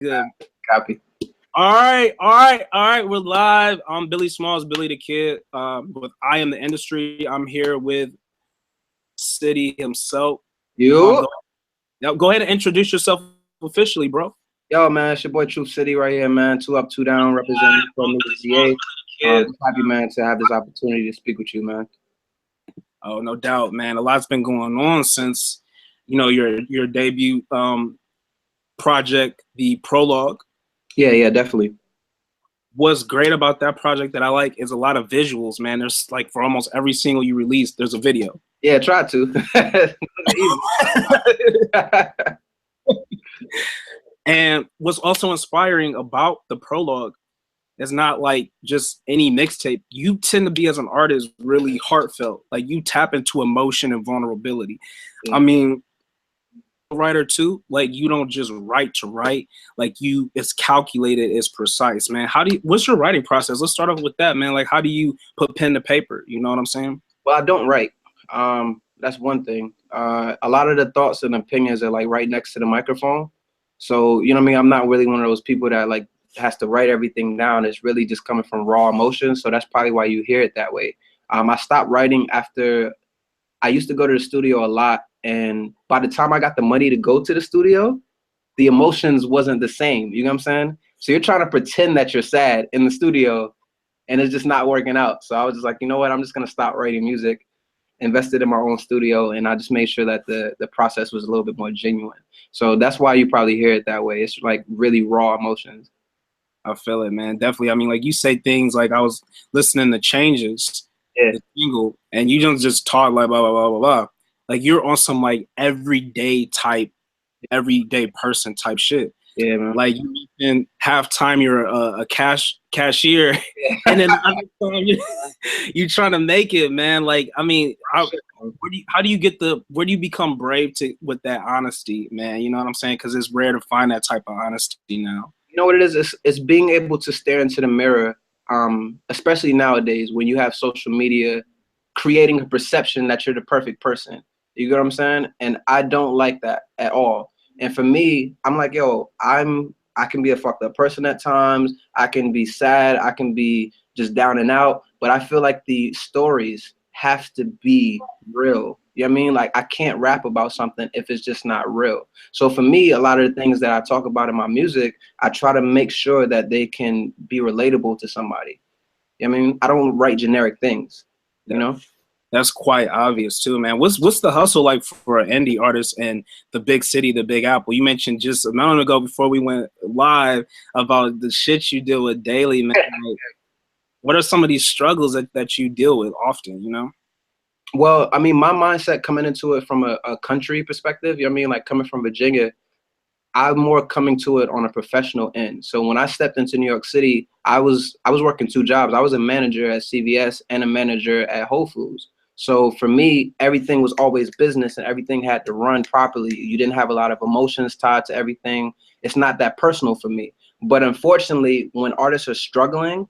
Good. Copy. All right. We're live. I'm Billy Smalls, Billy the Kid. With I Am the Industry. I'm here with City himself. You. Go ahead and introduce yourself officially, bro. Yo, man, it's your boy Truthcity right here, man. 2 Up, 2 Down, representing from the GA. Just happy, man, to have this opportunity to speak with you, man. Oh, no doubt, man. A lot's been going on since, your debut project, the Prologue. Yeah, definitely. What's great about that project that I like is a lot of visuals, man. There's like for almost every single you release, there's a video. Yeah, try to. And what's also inspiring about the Prologue is not like just any mixtape. You tend to be, as an artist, really heartfelt. Like you tap into emotion and vulnerability. Yeah. I mean, writer too, like you don't just write to write. Like it's calculated, it's precise, man. What's your writing process? Let's start off with that, man. Like how do you put pen to paper? You know what I'm saying? Well, I don't write. That's one thing. A lot of the thoughts and opinions are like right next to the microphone. So, you know what I mean? I'm not really one of those people that like has to write everything down. It's really just coming from raw emotions. So that's probably why you hear it that way. I stopped writing after I used to go to the studio a lot. And by the time I got the money to go to the studio, the emotions wasn't the same. You know what I'm saying? So you're trying to pretend that you're sad in the studio and it's just not working out. So I was just like, you know what? I'm just going to stop writing music. Invested in my own studio, and I just made sure that the process was a little bit more genuine. So that's why you probably hear it that way. It's like really raw emotions. I feel it, man. Definitely. I mean, like you say things like I was listening to Changes, the single, and you don't just talk like blah, blah, blah, blah, blah. Like you're on some like everyday person type shit. Yeah, man. Like you spend half time you're a cashier, and then other time you trying to make it, man. Like I mean, where do you become brave with that honesty, man? You know what I'm saying? Because it's rare to find that type of honesty now. You know what it is? It's being able to stare into the mirror, especially nowadays when you have social media, creating a perception that you're the perfect person. You get what I'm saying? And I don't like that at all. And for me, I'm like, yo, I can be a fucked up person at times. I can be sad. I can be just down and out. But I feel like the stories have to be real. You know what I mean? Like I can't rap about something if it's just not real. So for me, a lot of the things that I talk about in my music, I try to make sure that they can be relatable to somebody. You know what I mean? I don't write generic things, you know? That's quite obvious too, man. What's the hustle like for an indie artist in the big city, the Big Apple? You mentioned just a moment ago before we went live about the shit you deal with daily, man. Like, what are some of these struggles that you deal with often, you know? Well, I mean, my mindset coming into it from a country perspective, you know what I mean? Like coming from Virginia, I'm more coming to it on a professional end. So when I stepped into New York City, I was working 2 jobs. I was a manager at CVS and a manager at Whole Foods. So for me, everything was always business and everything had to run properly. You didn't have a lot of emotions tied to everything. It's not that personal for me. But unfortunately, when artists are struggling,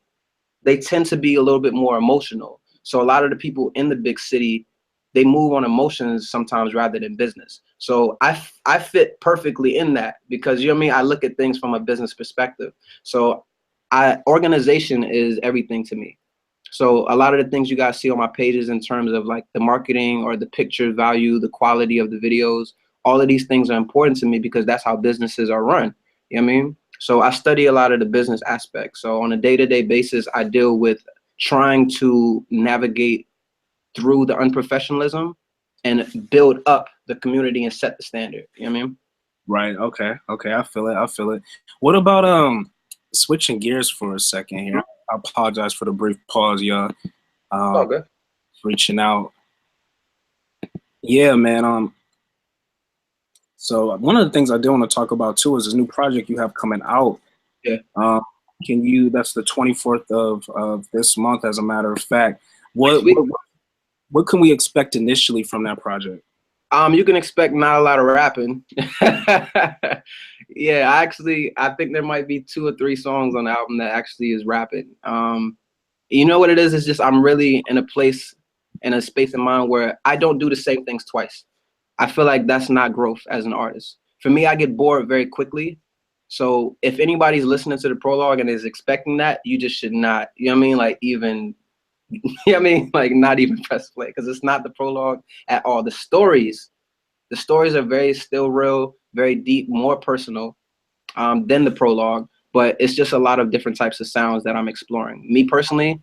they tend to be a little bit more emotional. So a lot of the people in the big city, they move on emotions sometimes rather than business. So I fit perfectly in that because, you know what I mean? I look at things from a business perspective. So organization is everything to me. So a lot of the things you guys see on my pages in terms of like the marketing or the picture value, the quality of the videos, all of these things are important to me because that's how businesses are run. You know what I mean? So I study a lot of the business aspects. So on a day-to-day basis, I deal with trying to navigate through the unprofessionalism and build up the community and set the standard. You know what I mean? Right. Okay. I feel it. What about switching gears for a second here? I apologize for the brief pause, y'all. Okay. Reaching out. Yeah, man. So one of the things I do want to talk about too is this new project you have coming out. Yeah. That's the 24th of this month, as a matter of fact. What can we expect initially from that project? You can expect not a lot of rapping. Yeah, I think there might be 2 or 3 songs on the album that actually is rapping. You know what it is? It's just I'm really in a space in mind where I don't do the same things twice. I feel like that's not growth as an artist. For me, I get bored very quickly. So if anybody's listening to the prologue and is expecting that, you just should not, you know what I mean? Like even, you know what I mean? Like not even press play, because it's not the prologue at all. The stories are very still real, very deep, more personal than the prologue, but it's just a lot of different types of sounds that I'm exploring. Me personally,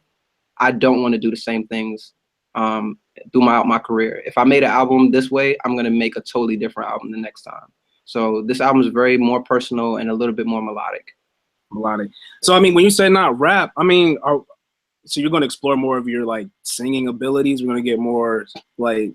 I don't want to do the same things um, throughout my career. If I made an album this way, I'm gonna make a totally different album the next time. So this album is very more personal and a little bit more melodic. Melodic. So I mean, when you say not rap, I mean, so you're going to explore more of your like singing abilities. We're going to get more like.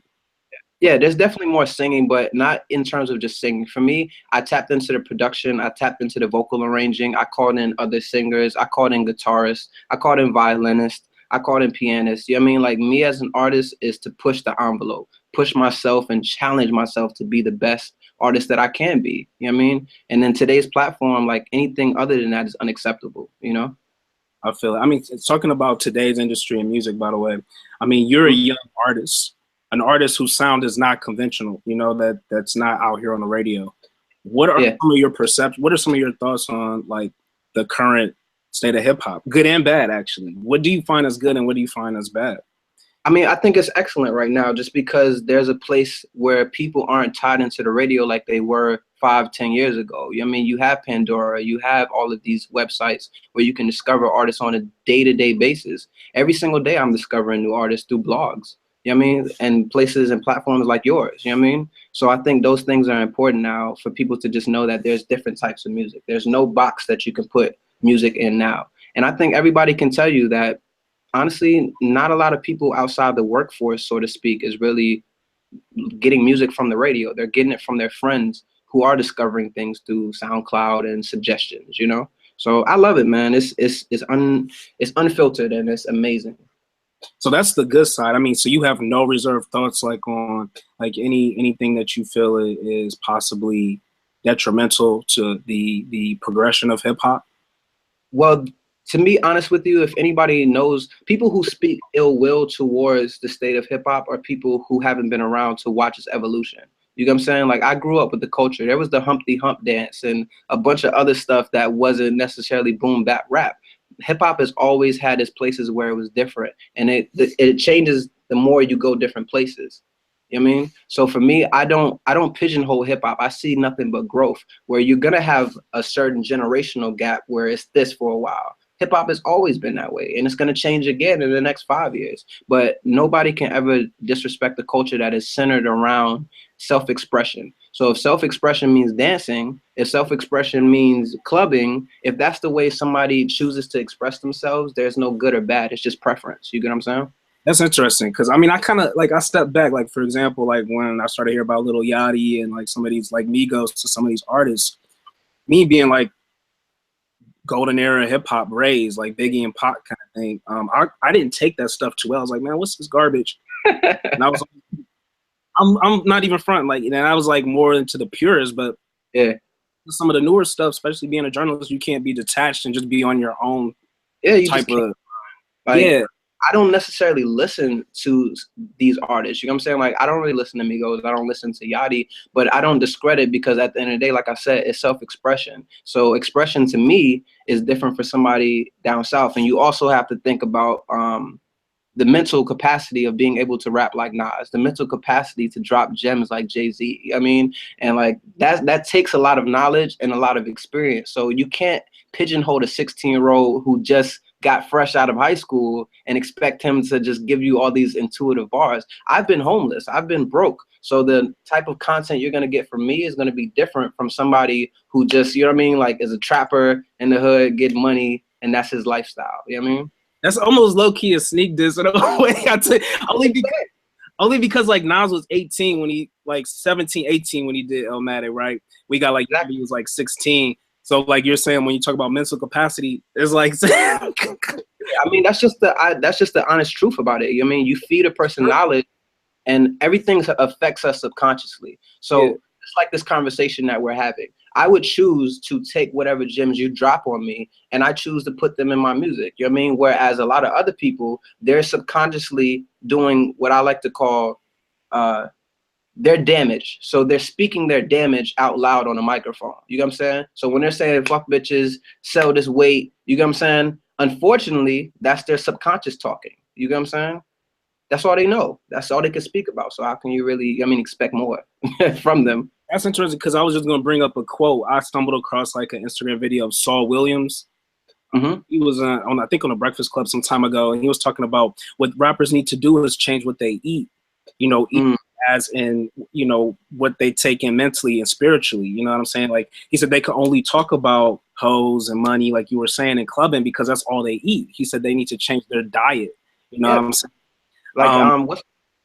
Yeah, there's definitely more singing, but not in terms of just singing. For me, I tapped into the production. I tapped into the vocal arranging. I called in other singers. I called in guitarists. I called in violinists. I called in pianists. You know what I mean? Like me as an artist is to push the envelope, push myself and challenge myself to be the best artist that I can be. You know what I mean? And then today's platform, like anything other than that is unacceptable, you know? I feel it. I mean, talking about today's industry and music, by the way, I mean, you're a young artist, an artist whose sound is not conventional, you know, that's not out here on the radio. What are Yeah. some of your perceptions? What are some of your thoughts on like the current state of hip hop, good and bad, actually? What do you find as good and what do you find as bad? I mean, I think it's excellent right now just because there's a place where people aren't tied into the radio like they were 5, 10 years ago. I mean, you have Pandora, you have all of these websites where you can discover artists on a day-to-day basis. Every single day I'm discovering new artists through blogs. You know what I mean? And places and platforms like yours. You know what I mean? So I think those things are important now for people to just know that there's different types of music. There's no box that you can put music in now. And I think everybody can tell you that honestly, not a lot of people outside the workforce, so to speak, is really getting music from the radio. They're getting it from their friends who are discovering things through SoundCloud and suggestions, you know? So I love it, man. It's unfiltered and it's amazing. So that's the good side. I mean, so you have no reserved thoughts like on like anything that you feel is possibly detrimental to the progression of hip hop. Well, to be honest with you, if anybody knows, people who speak ill will towards the state of hip hop are people who haven't been around to watch its evolution. You know what I'm saying? Like I grew up with the culture. There was the Humpty Hump dance and a bunch of other stuff that wasn't necessarily boom bap rap. Hip hop has always had its places where it was different, and it changes the more you go different places. You know what I mean? So for me, I don't pigeonhole hip hop. I see nothing but growth, where you're gonna have a certain generational gap where it's this for a while. Hip hop has always been that way, and it's gonna change again in the next 5 years. But nobody can ever disrespect the culture that is centered around self-expression. So if self-expression means dancing, if self-expression means clubbing, if that's the way somebody chooses to express themselves, there's no good or bad. It's just preference. You get what I'm saying? That's interesting because I mean, I kind of like I stepped back. Like for example, like when I started hearing about Little Yachty and like some of these like Migos to some of these artists, me being like golden era hip hop raised like Biggie and Pac kind of thing. I didn't take that stuff too well. I was like, man, what's this garbage? And I was, I'm not even front like, and I was like more into the purist, but Yeah. some of the newer stuff, especially being a journalist, you can't be detached and just be on your own Yeah, you type just can't. of Like, yeah. I don't necessarily listen to these artists. You know what I'm saying? Like, I don't really listen to Migos. I don't listen to Yachty, but I don't discredit because at the end of the day, like I said, it's self-expression. So expression to me is different for somebody down south. And you also have to think about the mental capacity of being able to rap like Nas, the mental capacity to drop gems like Jay-Z. I mean, and like that takes a lot of knowledge and a lot of experience. So you can't pigeonhole a 16-year-old who just got fresh out of high school and expect him to just give you all these intuitive bars. I've been homeless. I've been broke. So the type of content you're going to get from me is going to be different from somebody who just, you know what I mean, like is a trapper in the hood, get money, and that's his lifestyle. You know what I mean? That's almost low key a sneak diss in a way. Only because like Nas was 18 when he like 17, 18 when he did Illmatic, right? We got like Exactly. he was like 16. So like you're saying when you talk about mental capacity, it's like I mean, that's just the honest truth about it. I mean, you feed a person knowledge, and everything affects us subconsciously. So yeah. it's like this conversation that we're having. I would choose to take whatever gems you drop on me, and I choose to put them in my music. You know what I mean? Whereas a lot of other people, they're subconsciously doing what I like to call they're damaged. So they're speaking their damage out loud on a microphone. You get what I'm saying? So when they're saying fuck bitches, sell this weight, you get what I'm saying? Unfortunately, that's their subconscious talking. You get what I'm saying? That's all they know. That's all they can speak about. So how can you really, I mean, expect more from them? That's interesting because I was just gonna bring up a quote. I stumbled across like an Instagram video of Saul Williams. Mm-hmm. He was on, I think, on a Breakfast Club some time ago, and he was talking about what rappers need to do is change what they eat. You know, eat as in, you know, what they take in mentally and spiritually. You know what I'm saying? Like he said, they could only talk about hoes and money, like you were saying, in clubbing because that's all they eat. He said they need to change their diet. You know what I'm saying? Like, what's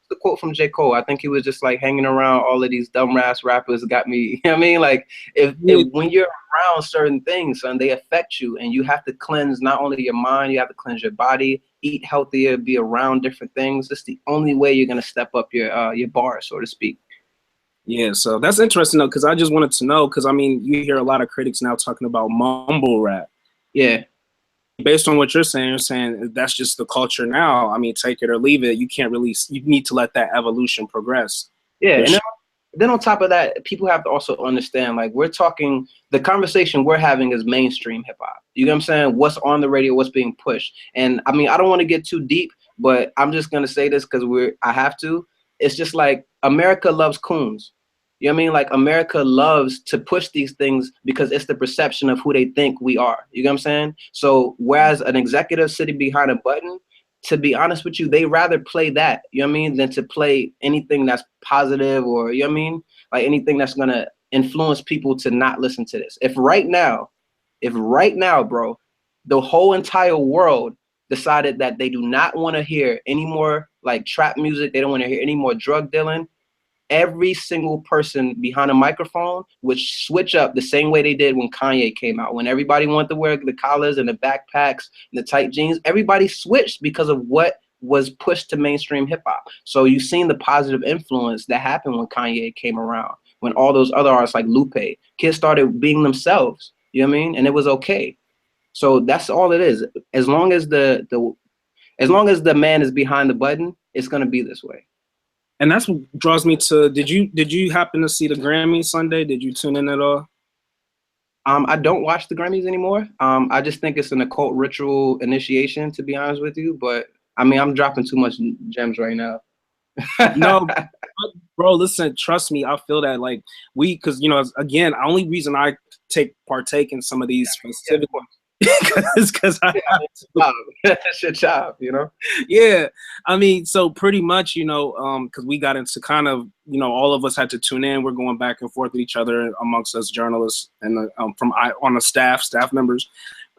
the quote from J. Cole? I think he was just like hanging around all of these dumb ass rappers got me. You know what I mean? Like, if when you're around certain things, son, they affect you, and you have to cleanse not only your mind, you have to cleanse your body, eat healthier, be around different things. That's the only way you're gonna step up your bar, so to speak. Yeah, so that's interesting though, because I just wanted to know, because I mean, you hear a lot of critics now talking about mumble rap. Yeah. Based on what you're saying that's just the culture now. I mean, take it or leave it. You can't really, you need to let that evolution progress. Yeah, and then on top of that, people have to also understand, like, we're talking, the conversation we're having is mainstream hip hop. You know what I'm saying? What's on the radio, what's being pushed. And I mean, I don't want to get too deep, but I'm just gonna say this because I have to. It's just like America loves coons. You know what I mean? Like America loves to push these things because it's the perception of who they think we are. You know what I'm saying? So whereas an executive sitting behind a button, to be honest with you, they rather play that, you know what I mean, than to play anything that's positive or, you know what I mean, like anything that's gonna influence people to not listen to this. If right now, bro, the whole entire world decided that they do not want to hear any more like trap music, they don't want to hear any more drug dealing, every single person behind a microphone would switch up the same way they did when Kanye came out. When everybody wanted to wear the collars and the backpacks and the tight jeans, everybody switched because of what was pushed to mainstream hip hop. So you've seen the positive influence that happened when Kanye came around, when all those other artists like Lupe, kids started being themselves, you know what I mean? And it was okay. So that's all it is. As long as as long as the man is behind the button, it's gonna be this way. And that's what draws me to, did you happen to see the Grammy Sunday? Did you tune in at all? I don't watch the Grammys anymore. I just think it's an occult ritual initiation, to be honest with you. But I mean, I'm dropping too much gems right now. No, bro, listen, trust me, I feel that like because you know, again, the only reason I partake in some of these festivities because I have to. That's your job, you know. Yeah, I mean, so pretty much, you know, because we got into kind of, you know, all of us had to tune in. We're going back and forth with each other amongst us journalists and on the staff members,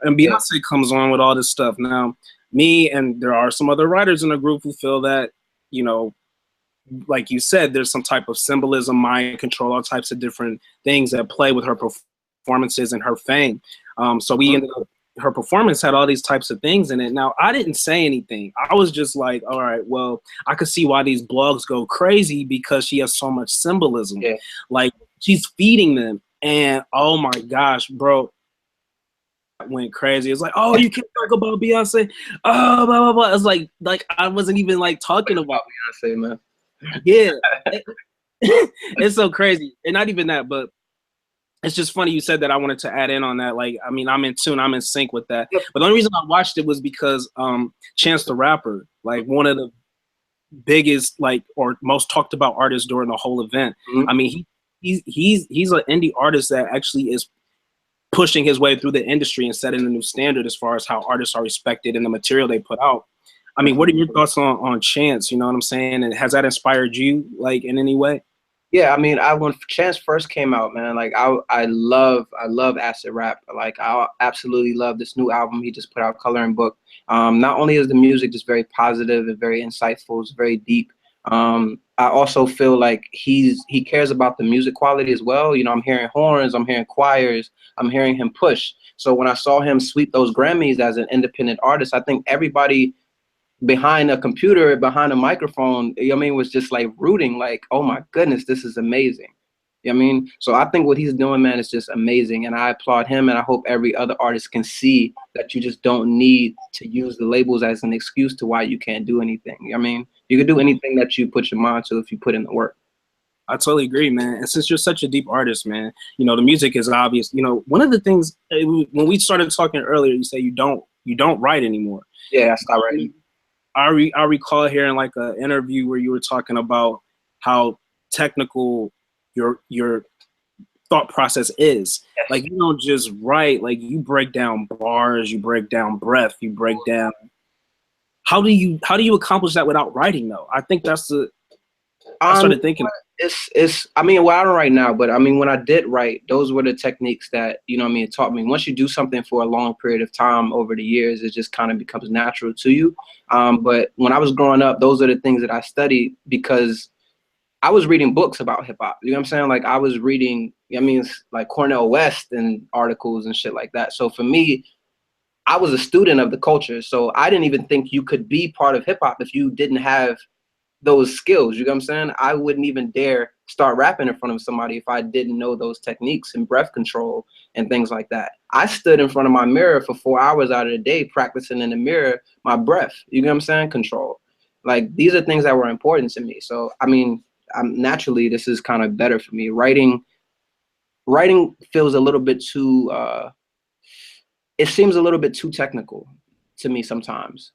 and Beyonce comes on with all this stuff. Now, me and there are some other writers in the group who feel that, you know, like you said, there's some type of symbolism, mind control, all types of different things that play with her performances and her fame. So we ended up, her performance had all these types of things in it. Now, I didn't say anything. I was just like, all right, well, I could see why these blogs go crazy because she has so much symbolism. Yeah. Like, she's feeding them. And oh my gosh, bro, went crazy. It's like, oh, you can't talk about Beyonce. Oh, blah, blah, blah. It's like I wasn't even like talking about Beyonce, man. Yeah. It's so crazy. And not even that, but it's just funny you said that. I wanted to add in on that. Like, I mean, I'm in tune, I'm in sync with that. But the only reason I watched it was because Chance the Rapper, like one of the biggest, like, or most talked about artists during the whole event. I mean, he's an indie artist that actually is pushing his way through the industry and setting a new standard as far as how artists are respected and the material they put out. I mean, what are your thoughts on Chance? You know what I'm saying? And has that inspired you, like, in any way? Yeah, I mean, when Chance first came out, man, like I love acid rap. Like I absolutely love this new album he just put out, Coloring Book. Not only is the music just very positive and very insightful, it's very deep. I also feel like he cares about the music quality as well. You know, I'm hearing horns, I'm hearing choirs, I'm hearing him push. So when I saw him sweep those Grammys as an independent artist, I think everybody behind a computer, behind a microphone, you know what I mean, was just like rooting, like, oh my goodness, this is amazing. You know what I mean? So I think what he's doing, man, is just amazing. And I applaud him, and I hope every other artist can see that you just don't need to use the labels as an excuse to why you can't do anything. You know what I mean? You can do anything that you put your mind to if you put in the work. I totally agree, man. And since you're such a deep artist, man, you know, the music is obvious. You know, one of the things when we started talking earlier, you say you don't write anymore. Yeah, I stopped writing. I recall hearing like an interview where you were talking about how technical your thought process is. Like you don't just write, like you break down bars, you break down breath, you break down. How do you accomplish that without writing though? I think that's the I Um, started thinking. it's I mean, well, I don't write now, but I mean, when I did write, those were the techniques that, you know what I mean, it taught me. Once you do something for a long period of time over the years, it just kind of becomes natural to you. But when I was growing up, those are the things that I studied because I was reading books about hip hop. You know what I'm saying? Like I was reading, I mean, like Cornell West and articles and shit like that. So for me, I was a student of the culture. So I didn't even think you could be part of hip hop if you didn't have those skills. You know what I'm saying? I wouldn't even dare start rapping in front of somebody if I didn't know those techniques and breath control and things like that. I stood in front of my mirror for 4 hours out of the day practicing in the mirror my breath. You know what I'm saying? Control. Like these are things that were important to me. So I mean, naturally this is kind of better for me. Writing feels a little bit too it seems a little bit too technical to me sometimes.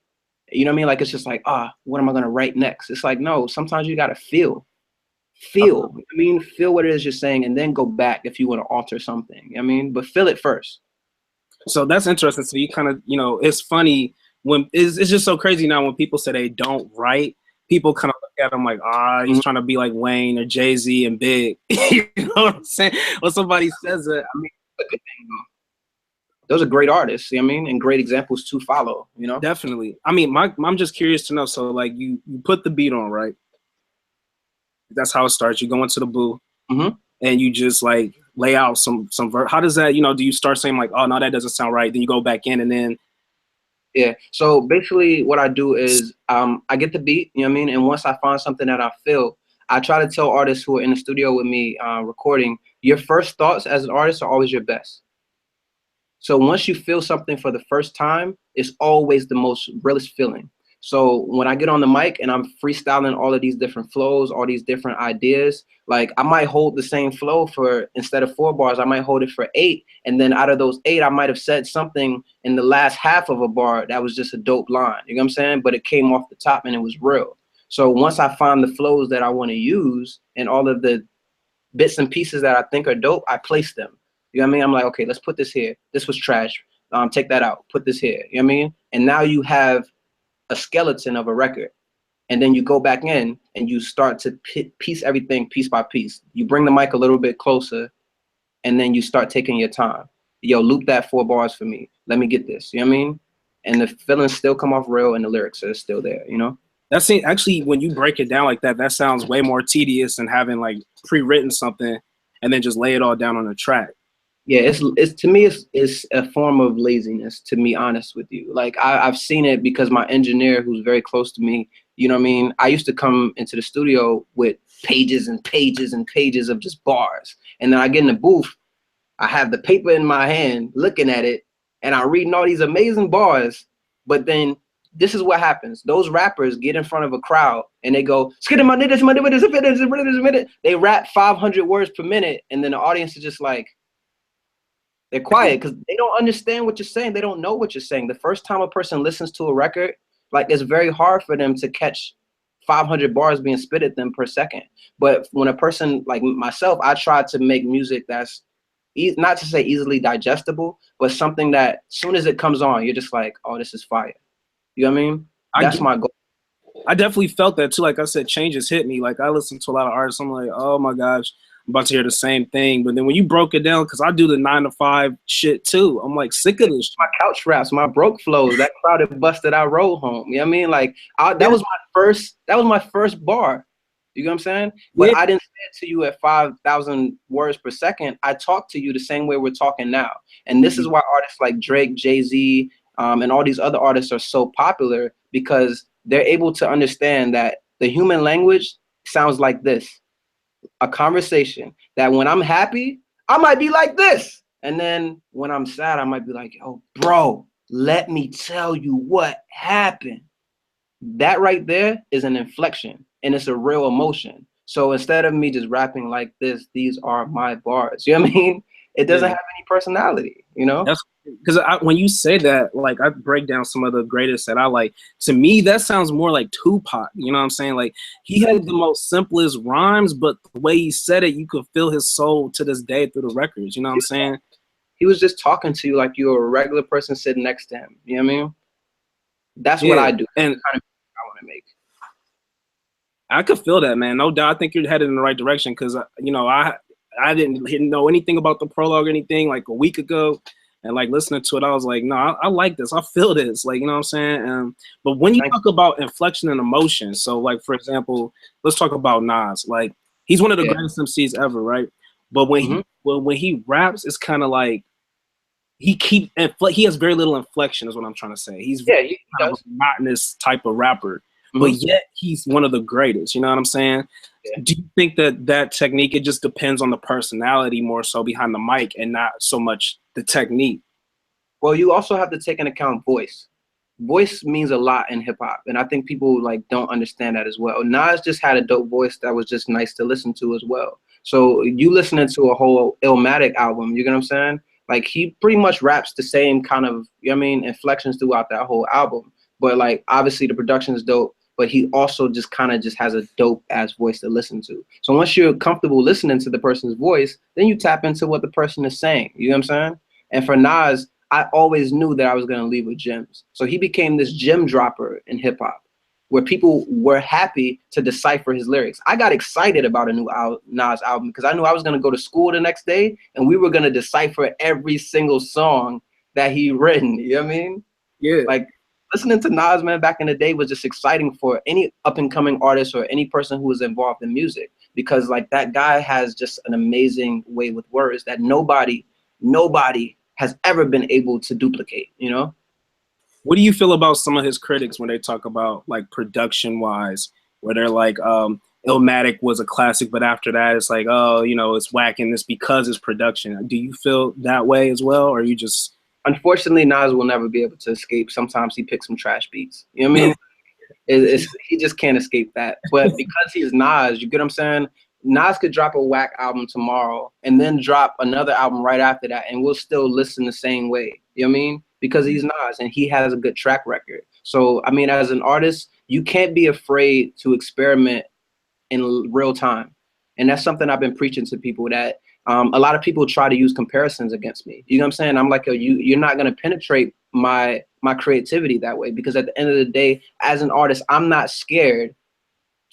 You know what I mean? Like it's just like, what am I gonna write next? It's like, no, sometimes you gotta feel. Feel. I mean, feel what it is you're saying and then go back if you want to alter something. I mean, but feel it first. So that's interesting. So you kind of, you know, it's funny when it's just so crazy now when people say they don't write. People kind of look at them like, he's trying to be like Wayne or Jay-Z and Big. You know what I'm saying? When somebody says it, I mean, A good thing, those are great artists, you know what I mean, and great examples to follow, you know? definitely. I mean, I'm just curious to know. So like you put the beat on, right? That's how it starts. You go into the booth and you just like lay out some how does that, you know, do you start saying like, oh no, that doesn't sound right? Then you go back in and then Yeah. So basically what I do is I get the beat, you know what I mean? And once I find something that I feel, I try to tell artists who are in the studio with me recording, your first thoughts as an artist are always your best. So once you feel something for the first time, it's always the most realest feeling. So when I get on the mic and I'm freestyling all of these different flows, all these different ideas, like I might hold the same flow for, instead of 4 bars, I might hold it for 8. And then out of those 8, I might have said something in the last half of a bar that was just a dope line. You know what I'm saying? But it came off the top and it was real. So once I find the flows that I want to use and all of the bits and pieces that I think are dope, I place them. You know what I mean? I'm like, okay, let's put this here. This was trash. Take that out. Put this here. You know what I mean? And now you have a skeleton of a record. And then you go back in and you start to piece everything piece by piece. You bring the mic a little bit closer and then you start taking your time. Yo, loop that 4 bars for me. Let me get this. You know what I mean? And the feelings still come off real and the lyrics are still there, you know? that's actually when you break it down like that, that sounds way more tedious than having like pre-written something and then just lay it all down on a track. Yeah, it's to me it's a form of laziness, to be honest with you. Like I've seen it because my engineer, who's very close to me, you know what I mean, I used to come into the studio with pages and pages and pages of just bars, and then I get in the booth, I have the paper in my hand looking at it and I'm reading all these amazing bars, but then this is what happens. Those rappers get in front of a crowd and they go, they rap 500 words per minute, and then the audience is just like, they're quiet because they don't understand what you're saying. They don't know what you're saying. The first time a person listens to a record, like it's very hard for them to catch 500 bars being spit at them per second. But when a person like myself, I try to make music that's not to say easily digestible, but something that as soon as it comes on, you're just like, oh, this is fire. You know what I mean? That's my goal. I definitely felt that too. Like I said, changes hit me. Like I listen to a lot of artists. I'm like, oh my gosh, I'm about to hear the same thing. But then when you broke it down, because I do the 9 to 5 shit too. I'm like sick of this. My couch raps, my broke flows, that crowded busted, I roll home. You know what I mean? Like that was my first bar. You know what I'm saying? But Yeah. I didn't say it to you at 5,000 words per second. I talked to you the same way we're talking now. And this is why artists like Drake, Jay-Z, and all these other artists are so popular, because they're able to understand that the human language sounds like this. A conversation that when I'm happy, I might be like this. And then when I'm sad, I might be like, yo, bro, let me tell you what happened. That right there is an inflection and it's a real emotion. So instead of me just rapping like this, these are my bars. You know what I mean? It doesn't Yeah. have any personality, you know? That's because when you say that, like I break down some of the greatest that I like. To me, that sounds more like Tupac. You know what I'm saying? Like he had the most simplest rhymes, but the way he said it, you could feel his soul to this day through the records. You know what I'm saying? He was just talking to you like you were a regular person sitting next to him. You know what I mean? That's what Yeah, I do. That's and the kind of music I want to make. I could feel that, man. No doubt. I think you're headed in the right direction because I didn't know anything about the prologue or anything like a week ago, and like listening to it, I was like, no, I like this. I feel this. Like, you know what I'm saying? But when you Thank talk about inflection and emotion, so like for example, let's talk about Nas. Like he's one of the you. Yeah. greatest MCs ever, right? But when Hmm. he raps, it's kind of like he has very little inflection, is what I'm trying to say. He's Yeah, he kind of a does. monotonous type of rapper, but Hmm. yet he's one of the greatest. You know what I'm saying? Yeah. Do you think that that technique, it just depends on the personality more so behind the mic and not so much the technique? Well, you also have to take into account voice. Voice means a lot in hip hop, and I think people like don't understand that as well. Nas just had a dope voice that was just nice to listen to as well. So you listening to a whole Illmatic album, you get what I'm saying? Like he pretty much raps the same kind of, you know what I mean, inflections throughout that whole album. But like obviously the production is dope, but he also just kind of just has a dope ass voice to listen to. So once you're comfortable listening to the person's voice, then you tap into what the person is saying. You know what I'm saying? And for Nas, I always knew that I was going to leave with gems. So he became this gem dropper in hip hop where people were happy to decipher his lyrics. I got excited about a new Nas album because I knew I was going to go to school the next day and we were going to decipher every single song that he written. You know what I mean? Yeah. Like listening to Nas, man, back in the day was just exciting for any up and coming artist or any person who was involved in music because like that guy has just an amazing way with words that nobody has ever been able to duplicate, you know? What do you feel about some of his critics when they talk about like production wise, where they're like, Illmatic was a classic, but after that, it's like, oh, it's whacking this because it's production. Do you feel that way as well, or are you just? Unfortunately, Nas will never be able to escape. Sometimes he picks some trash beats. You know what I mean? He just can't escape that. But because he's Nas, you get what I'm saying? Nas could drop a whack album tomorrow and then drop another album right after that, and we'll still listen the same way. You know what I mean? Because he's Nas and he has a good track record. So, I mean, as an artist, you can't be afraid to experiment in real time. And that's something I've been preaching to people that a lot of people try to use comparisons against me. You know what I'm saying? I'm like, yo, you're not going to penetrate my creativity that way because at the end of the day, as an artist, I'm not scared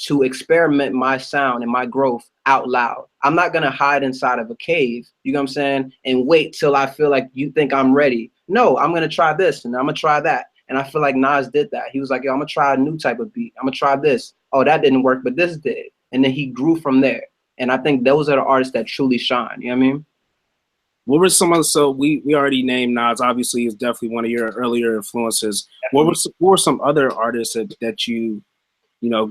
to experiment my sound and my growth out loud. I'm not going to hide inside of a cave, you know what I'm saying, and wait till I feel like you think I'm ready. No, I'm going to try this and I'm going to try that. And I feel like Nas did that. He was like, yo, I'm going to try a new type of beat. I'm going to try this. Oh, that didn't work, but this did. And then he grew from there. And I think those are the artists that truly shine. You know what I mean? What were some of so we already named Nas, obviously is definitely one of your earlier influences. What were some other artists that you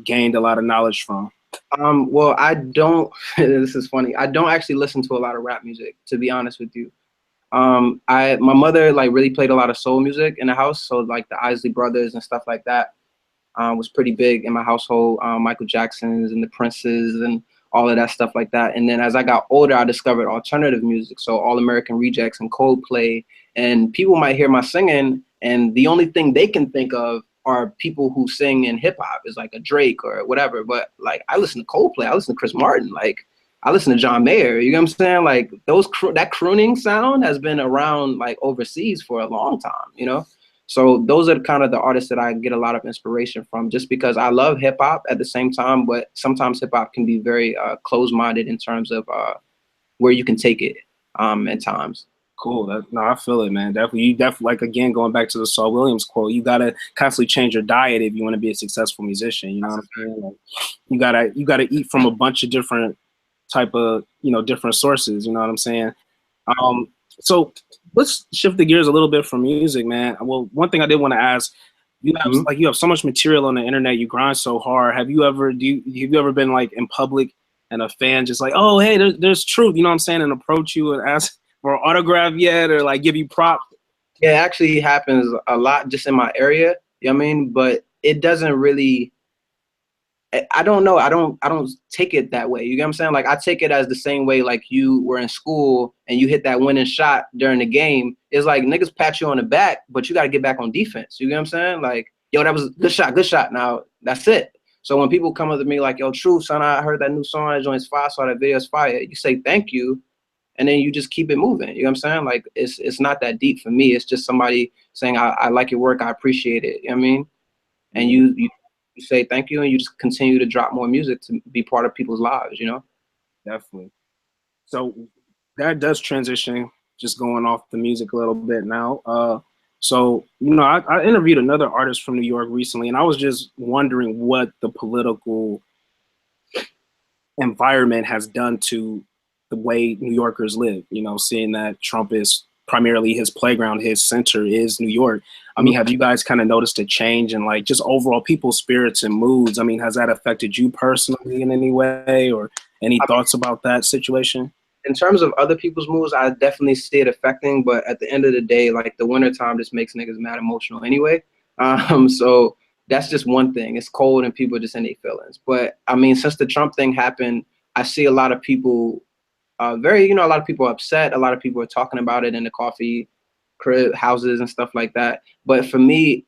gained a lot of knowledge from? Well, I don't, this is funny. I don't actually listen to a lot of rap music, to be honest with you. My mother like really played a lot of soul music in the house. So like the Isley Brothers and stuff like that was pretty big in my household. Michael Jackson's and the Princes and all of that stuff like that. And then as I got older, I discovered alternative music. So All American Rejects and Coldplay. And people might hear my singing and the only thing they can think of are people who sing in hip hop is like a Drake or whatever. But like I listen to Coldplay, I listen to Chris Martin, like I listen to John Mayer. You know what I'm saying? Like that crooning sound has been around like overseas for a long time, you know? So those are kind of the artists that I get a lot of inspiration from just because I love hip hop at the same time, but sometimes hip hop can be very closed-minded in terms of where you can take it at times. Cool. No, I feel it, man. Definitely. You definitely, like, again, going back to the Saul Williams quote, you got to constantly change your diet if you want to be a successful musician. You know what I'm saying? Like, you gotta eat from a bunch of different type of, different sources. You know what I'm saying? So let's shift the gears a little bit from music, man. Well, one thing I did want to ask, you have so much material on the internet, you grind so hard. Have you ever been like in public and a fan just like, oh, hey, there's Truth, you know what I'm saying, and approach you and ask for an autograph yet, or like give you props? Yeah, it actually happens a lot just in my area, you know what I mean? But it doesn't really I don't know. I don't take it that way. You get what I'm saying? Like I take it as the same way like you were in school and you hit that winning shot during the game. It's like niggas pat you on the back, but you got to get back on defense. You get what I'm saying? Like, yo, that was a good shot, good shot. Now that's it. So when people come up to me like, yo, Truth, son, I heard that new song, that joint's fire, saw that video's fire. You say thank you, and then you just keep it moving. You know what I'm saying? Like it's not that deep for me. It's just somebody saying I like your work, I appreciate it. You know what I mean? And you say thank you, and you just continue to drop more music to be part of people's lives, you know? Definitely. So that does transition, just going off the music a little bit now. So, I interviewed another artist from New York recently, and I was just wondering what the political environment has done to the way New Yorkers live, seeing that Trump is primarily his playground, his center is New York. I mean, have you guys kind of noticed a change in like just overall people's spirits and moods? I mean, has that affected you personally in any way, or any thoughts about that situation? In terms of other people's moods, I definitely see it affecting, but at the end of the day, like the wintertime just makes niggas mad emotional anyway. So that's just one thing. It's cold and people are just in their feelings. But I mean, since the Trump thing happened, I see a lot of people a lot of people are upset. A lot of people are talking about it in the coffee crib houses and stuff like that. But for me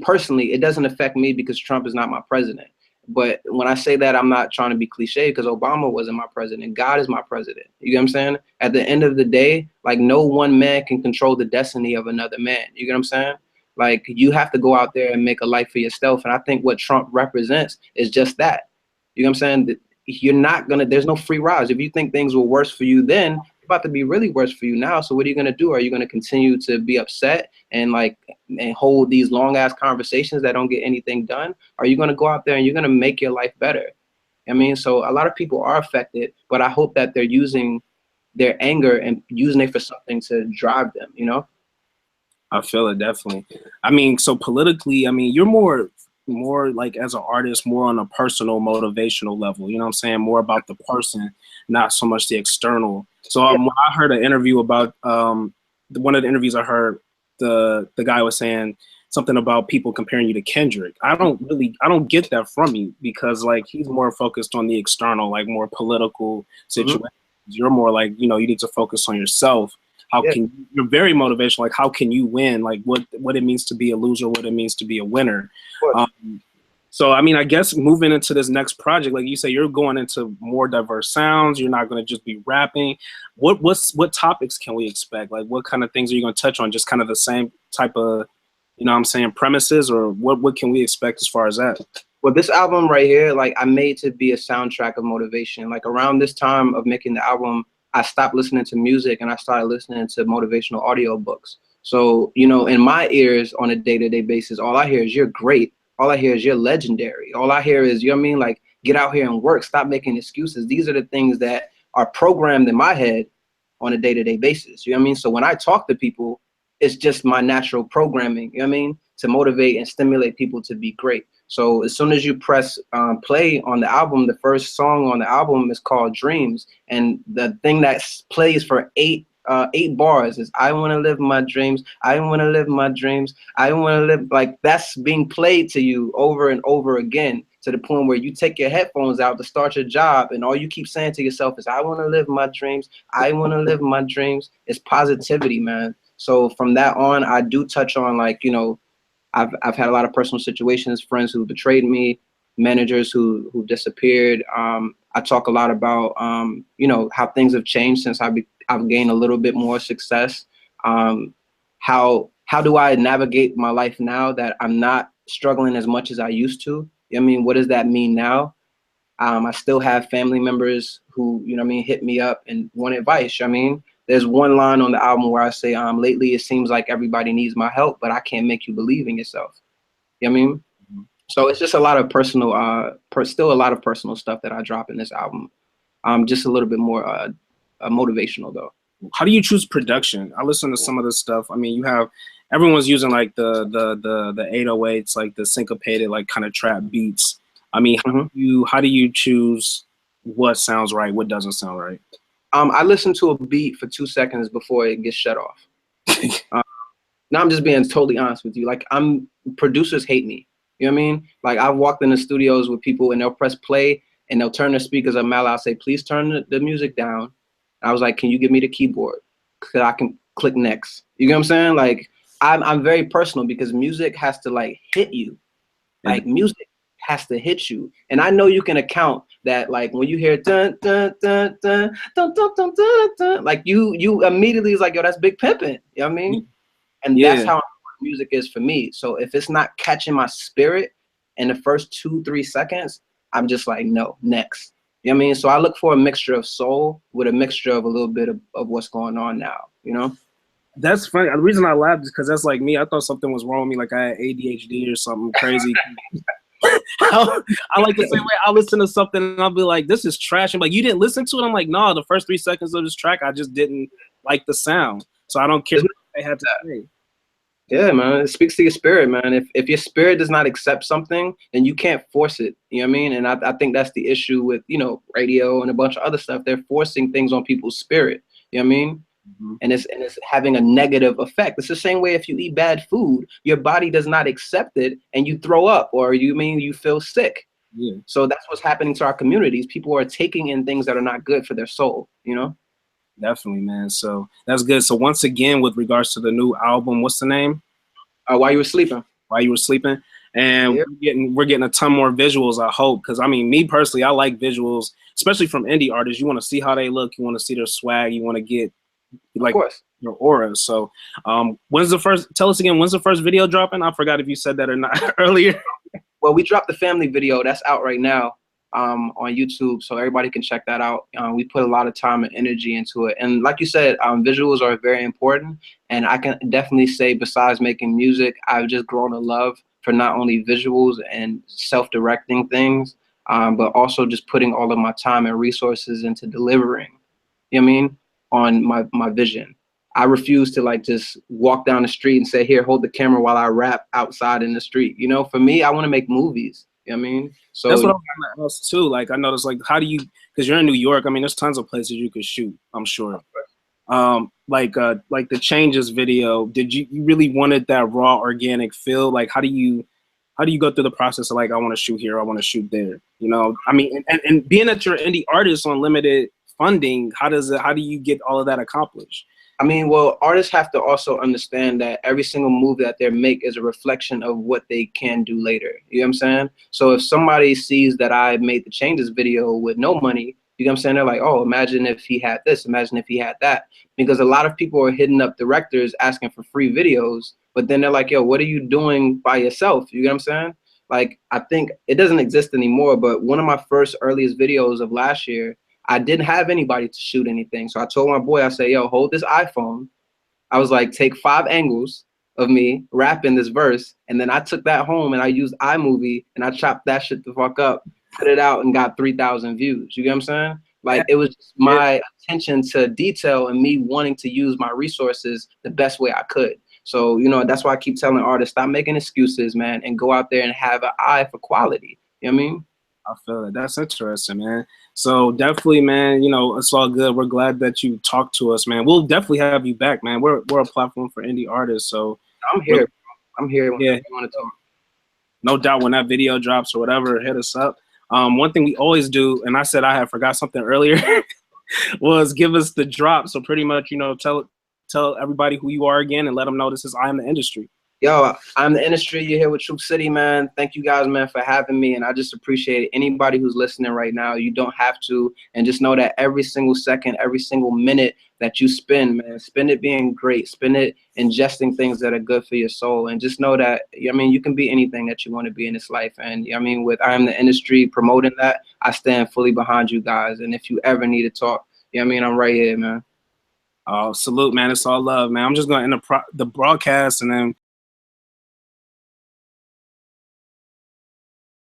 personally, it doesn't affect me because Trump is not my president. But when I say that, I'm not trying to be cliche because Obama wasn't my president. God is my president. You get what I'm saying? At the end of the day, like no one man can control the destiny of another man. You get what I'm saying? Like you have to go out there and make a life for yourself. And I think what Trump represents is just that. You know what I'm saying? You're not gonna, there's no free rides. If you think things were worse for you then, it's about to be really worse for you now. So what are you gonna do? Are you gonna continue to be upset and hold these long ass conversations that don't get anything done? Are you gonna go out there and you're gonna make your life better? I mean, so a lot of people are affected, but I hope that they're using their anger and using it for something to drive them, you know? I feel it definitely. I mean, so politically, I mean, you're more like as an artist, more on a personal motivational level. You know what I'm saying? More about the person, not so much the external. So when I heard an interview about one of the interviews I heard, the guy was saying something about people comparing you to Kendrick. I don't get that from you because like he's more focused on the external, like more political situations. You're more like, you need to focus on yourself. You're very motivational. Like, how can you win? Like what it means to be a loser, what it means to be a winner. So, I mean, I guess moving into this next project, like you say, you're going into more diverse sounds. You're not going to just be rapping. What topics can we expect? Like, what kind of things are you going to touch on? Just kind of the same type of, premises, or what can we expect as far as that? Well, this album right here, like I made to be a soundtrack of motivation. Like around this time of making the album, I stopped listening to music and I started listening to motivational audio books. So, in my ears on a day-to-day basis, all I hear is you're great. All I hear is you're legendary. All I hear is, you know what I mean? Like, get out here and work. Stop making excuses. These are the things that are programmed in my head on a day-to-day basis. You know what I mean? So when I talk to people, it's just my natural programming, you know what I mean? To motivate and stimulate people to be great. So as soon as you press play on the album, the first song on the album is called Dreams. And the thing that plays for eight bars is I want to live my dreams. I want to live my dreams. I want to live, like that's being played to you over and over again to the point where you take your headphones out to start your job and all you keep saying to yourself is I want to live my dreams. I want to live my dreams. It's positivity, man. So from that on, I do touch on I've had a lot of personal situations, friends who betrayed me, managers who disappeared. I talk a lot about how things have changed since I've gained a little bit more success. How do I navigate my life now that I'm not struggling as much as I used to? I mean, what does that mean now? I still have family members who, hit me up and want advice. I mean, there's one line on the album where I say, lately it seems like everybody needs my help, but I can't make you believe in yourself. You know what I mean? So it's just a lot of personal, still a lot of personal stuff that I drop in this album. Just a little bit more motivational though. How do you choose production? I listen to some of this stuff. I mean, everyone's using like the 808s, like the syncopated, like kind of trap beats. I mean, how do you choose what sounds right, what doesn't sound right? I listen to a beat for 2 seconds before it gets shut off. Now I'm just being totally honest with you. Like producers hate me. You know what I mean? Like I've walked in the studios with people and they'll press play and they'll turn their speakers up loud. I'll say, please turn the music down. I was like, can you give me the keyboard? Cause I can click next. You get what I'm saying? Like I'm very personal because music has to like hit you. Like music has to hit you. And I know you can account that like when you hear dun dun dun dun dun dun dun dun, dun like you immediately is like, yo, that's Big Pimpin'. You know what I mean? And that's how important music is for me. So if it's not catching my spirit in the first 2-3 seconds, I'm just like, no, next. You know what I mean? So I look for a mixture of soul with a mixture of a little bit of what's going on now, you know? That's funny. The reason I laughed is because that's like me. I thought something was wrong with me, like I had ADHD or something crazy. I like the same way. I listen to something and I'll be like, this is trash. I'm like, you didn't listen to it? I'm like, no, the first 3 seconds of this track, I just didn't like the sound. So I don't care what they had to say. Yeah, man, it speaks to your spirit, man. If your spirit does not accept something, then you can't force it. You know what I mean? And I think that's the issue with, you know, radio and a bunch of other stuff. They're forcing things on people's spirit. You know what I mean? Mm-hmm. And it's having a negative effect. It's the same way if you eat bad food, your body does not accept it and you throw up or you feel sick. Yeah. So that's what's happening to our communities. People are taking in things that are not good for their soul, you know? Definitely, man. So that's good. So once again, with regards to the new album, what's the name? While You Were Sleeping. While You Were Sleeping. And we're getting a ton more visuals, I hope. Because, I mean, me personally, I like visuals, especially from indie artists. You want to see how they look. You want to see their swag. You want to get, like, your aura. So tell us again, when's the first video dropping? I forgot if you said that or not earlier. Well, we dropped the family video. That's out right now on YouTube. So everybody can check that out. We put a lot of time and energy into it. And like you said, visuals are very important. And I can definitely say besides making music, I've just grown a love for not only visuals and self-directing things, but also just putting all of my time and resources into delivering, you know what I mean, on my vision. I refuse to like just walk down the street and say, here, hold the camera while I rap outside in the street. You know, for me, I want to make movies. You know what I mean? So that's what I'm trying to ask too. Like I noticed, like, how do you, because you're in New York, I mean, there's tons of places you could shoot, I'm sure. Like the Changes video, did you really wanted that raw organic feel? Like how do you go through the process of like, I want to shoot here, I want to shoot there? You know, I mean, and being that you're an indie artist on limited funding, how do you get all of that accomplished? I mean, well, artists have to also understand that every single move that they make is a reflection of what they can do later. You know what I'm saying? So if somebody sees that I made the Changes video with no money, you know what I'm saying? They're like, oh, imagine if he had this, imagine if he had that. Because a lot of people are hitting up directors asking for free videos, but then they're like, yo, what are you doing by yourself? You know what I'm saying? Like, I think it doesn't exist anymore, but one of my first earliest videos of last year, I didn't have anybody to shoot anything. So I told my boy, I said, yo, hold this iPhone. I was like, take 5 angles of me rapping this verse. And then I took that home and I used iMovie and I chopped that shit the fuck up, put it out and got 3,000 views. You get what I'm saying? Like it was just my attention to detail and me wanting to use my resources the best way I could. So, you know, that's why I keep telling artists, stop making excuses, man, and go out there and have an eye for quality. You know what I mean? I feel it. That's interesting, man. So definitely, man, you know, it's all good. We're glad that you talked to us, man. We'll definitely have you back, man. We're a platform for indie artists. So I'm here. I'm here when you want to talk. No doubt when that video drops or whatever, hit us up. One thing we always do, and I said I had forgot something earlier, was give us the drop. So pretty much, you know, tell everybody who you are again and let them know this is I Am the Industry. Yo, I'm the Industry. You're here with Truthcity, man. Thank you guys, man, for having me. And I just appreciate anybody who's listening right now. You don't have to. And just know that every single second, every single minute that you spend, man, spend it being great. Spend it ingesting things that are good for your soul. And just know that, I mean, you can be anything that you want to be in this life. And I mean, with I Am the Industry promoting that, I stand fully behind you guys. And if you ever need to talk, I mean, I'm right here, man. Salute, man. It's all love, man. I'm just going to end the broadcast and then